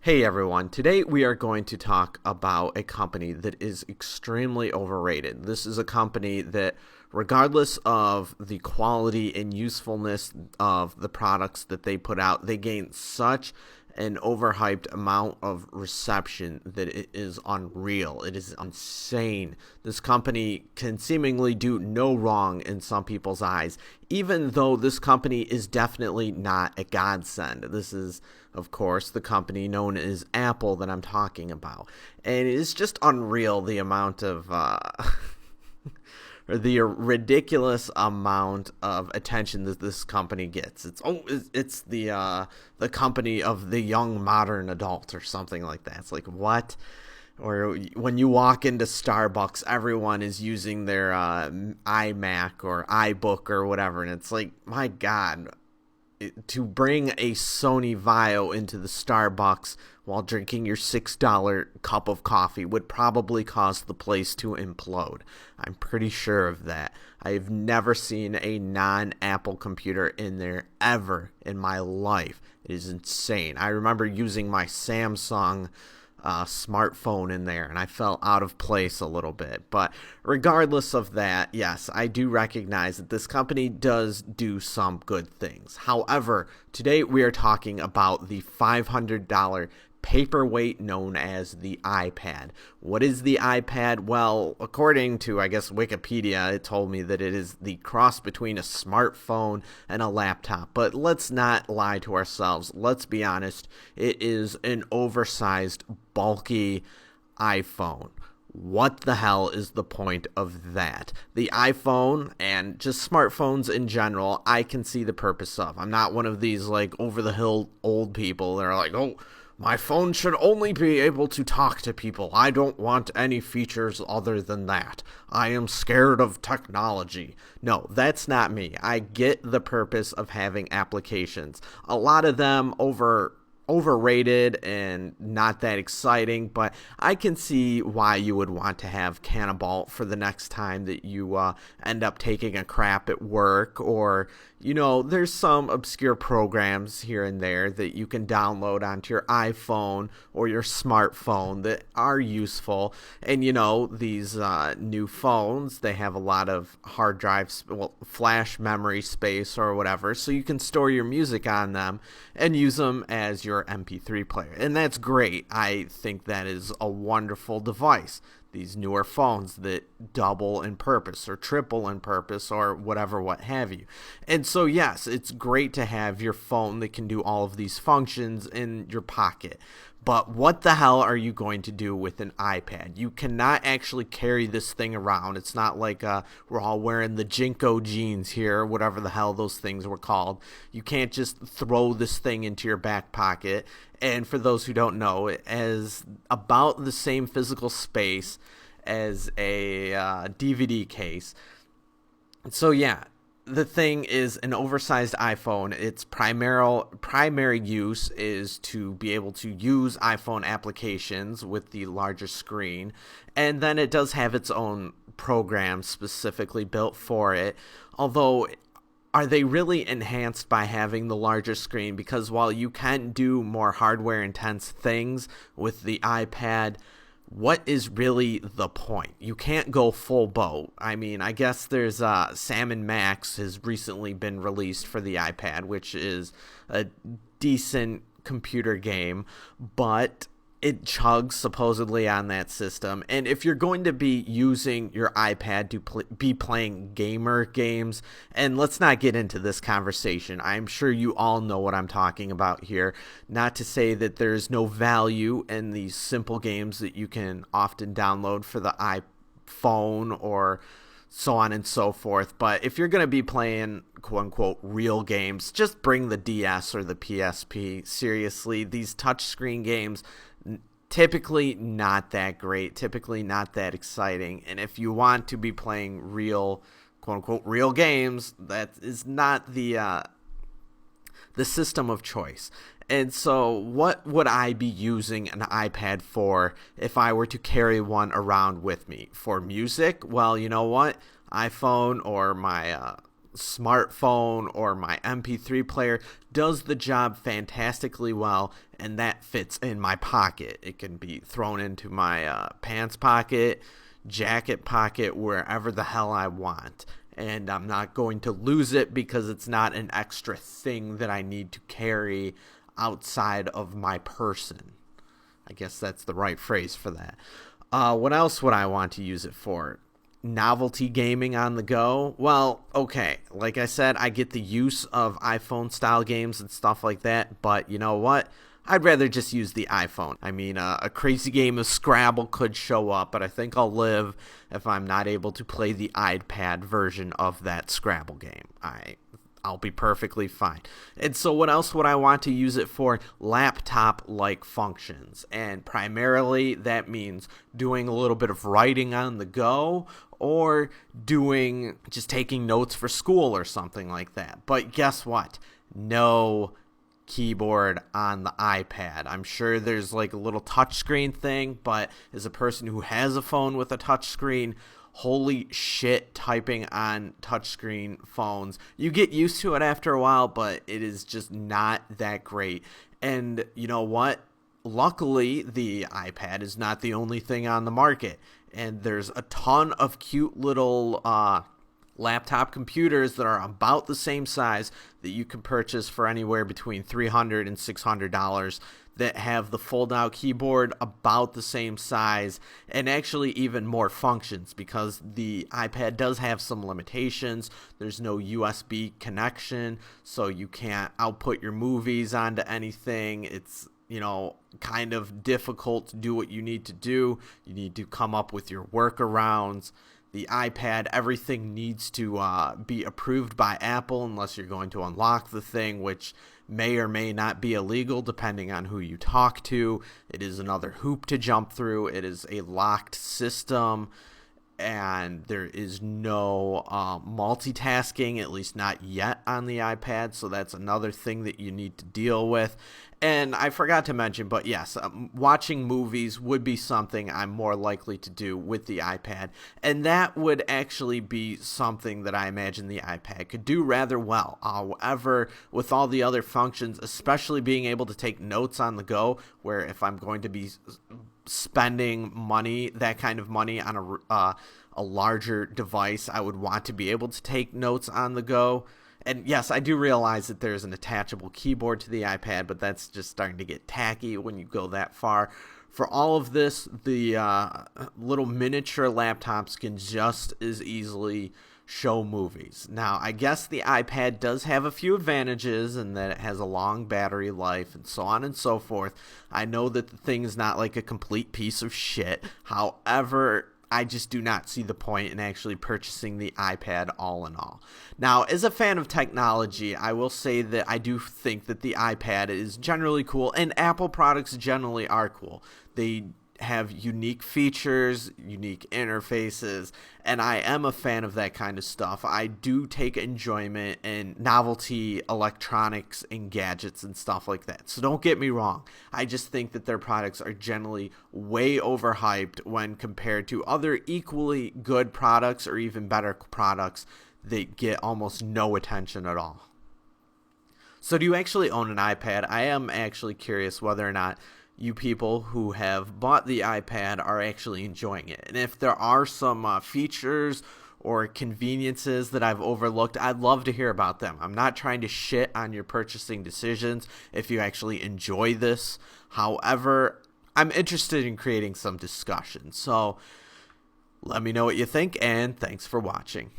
Hey everyone, today we are going to talk about a company that is extremely overrated. This is a company that, regardless of the quality and usefulness of the products that they put out, they gain such an overhyped amount of reception that it is unreal. It is insane. This company can seemingly do no wrong in some people's eyes, even though this company is definitely not a godsend. This is, of course, the company known as Apple that I'm talking about. And it's just unreal the amount of or the ridiculous amount of attention that this company gets. It's the company of the young modern adult or something like that. It's like, what? Or when you walk into Starbucks, everyone is using their iMac or iBook or whatever, and it's like, my God, to bring a Sony Vaio into the Starbucks while drinking your $6 cup of coffee would probably cause the place to implode. I'm pretty sure of that. I've never seen a non-Apple computer in there ever in my life. It is insane. I remember using my Samsung smartphone in there, and I felt out of place a little bit. But regardless of that, yes, I do recognize that this company does do some good things. However, today we are talking about the $500 paperweight known as the iPad. What is the iPad? Well, according to, I guess, Wikipedia, it told me that it is the cross between a smartphone and a laptop. But let's not lie to ourselves. Let's be honest. It is an oversized, bulky iPhone. What the hell is the point of that? The iPhone and just smartphones in general, I can see the purpose of. I'm not one of these like over the hill old people that are like, oh, my phone should only be able to talk to people. I don't want any features other than that. I am scared of technology. No, that's not me. I get the purpose of having applications. A lot of them overrated and not that exciting, but I can see why you would want to have Cannibal for the next time that you end up taking a crap at work, or there's some obscure programs here and there that you can download onto your iPhone or your smartphone that are useful. And these new phones, they have a lot of hard drives, flash memory space or whatever, so you can store your music on them and use them as your MP3 player. And that's great. I think that is a wonderful device. These newer phones that double in purpose or triple in purpose or whatever, what have you. And so, yes, it's great to have your phone that can do all of these functions in your pocket. But what the hell are you going to do with an iPad? You cannot actually carry this thing around. It's not like we're all wearing the Jinko jeans here, whatever the hell those things were called. You can't just throw this thing into your back pocket. And for those who don't know, it has about the same physical space as a DVD case. So yeah, the thing is an oversized iPhone. Its primary use is to be able to use iPhone applications with the larger screen, and then it does have its own program specifically built for it, although are they really enhanced by having the larger screen? Because while you can do more hardware intense things with the iPad, what is really the point? You can't go full boat. I mean, I guess there's Sam & Max has recently been released for the iPad, which is a decent computer game, but it chugs supposedly on that system. And if you're going to be using your iPad to be playing gamer games, and let's not get into this conversation, I'm sure you all know what I'm talking about here. Not to say that there's no value in these simple games that you can often download for the iPhone or so on and so forth. But if you're going to be playing quote-unquote real games, just bring the DS or the PSP. Seriously, these touchscreen games, typically not that great, typically not that exciting. And if you want to be playing real, quote-unquote real games, that is not the system of choice. And so what would I be using an iPad for if I were to carry one around with me? For music? Well, you know what? iPhone or my smartphone or my MP3 player does the job fantastically well, and that fits in my pocket. It can be thrown into my pants pocket, jacket pocket, wherever the hell I want. And I'm not going to lose it because it's not an extra thing that I need to carry outside of my person. I guess that's the right phrase for that. What else would I want to use it for? Novelty gaming on the go? Well, okay, like I said, I get the use of iPhone style games and stuff like that, but you know what? I'd rather just use the iPhone. I mean, a crazy game of Scrabble could show up, but I think I'll live if I'm not able to play the iPad version of that Scrabble game. I'll be perfectly fine. And so what else would I want to use it for? Laptop-like functions. And primarily that means doing a little bit of writing on the go or just taking notes for school or something like that. But guess what? No keyboard on the iPad. I'm sure there's like a little touchscreen thing, but as a person who has a phone with a touchscreen, holy shit, typing on touchscreen phones. You get used to it after a while, but it is just not that great. And you know what? Luckily, the iPad is not the only thing on the market. And there's a ton of cute little laptop computers that are about the same size that you can purchase for anywhere between $300 and $600 that have the fold-out keyboard about the same size and actually even more functions because the iPad does have some limitations. There's no USB connection, so you can't output your movies onto anything. It's kind of difficult to do what you need to do. You need to come up with your workarounds. The iPad, everything needs to be approved by Apple unless you're going to unlock the thing, which may or may not be illegal depending on who you talk to. It is another hoop to jump through. It is a locked system, and there is no multitasking, at least not yet on the iPad, so that's another thing that you need to deal with. And I forgot to mention, but yes, watching movies would be something I'm more likely to do with the iPad, and that would actually be something that I imagine the iPad could do rather well. However, with all the other functions, especially being able to take notes on the go, where if I'm going to be spending money, that kind of money on a larger device, I would want to be able to take notes on the go. And yes, I do realize that there's an attachable keyboard to the iPad, but that's just starting to get tacky when you go that far. For all of this, the little miniature laptops can just as easily show movies. Now, I guess the iPad does have a few advantages in that it has a long battery life and so on and so forth. I know that the thing is not like a complete piece of shit. However, I just do not see the point in actually purchasing the iPad all in all. Now, as a fan of technology, I will say that I do think that the iPad is generally cool, and Apple products generally are cool. They have unique features, unique interfaces, and I am a fan of that kind of stuff. I do take enjoyment in novelty electronics and gadgets and stuff like that. So don't get me wrong. I just think that their products are generally way overhyped when compared to other equally good products or even better products that get almost no attention at all. So do you actually own an iPad? I am actually curious whether or not you people who have bought the iPad are actually enjoying it. And if there are some features or conveniences that I've overlooked, I'd love to hear about them. I'm not trying to shit on your purchasing decisions if you actually enjoy this. However, I'm interested in creating some discussion. So let me know what you think, and thanks for watching.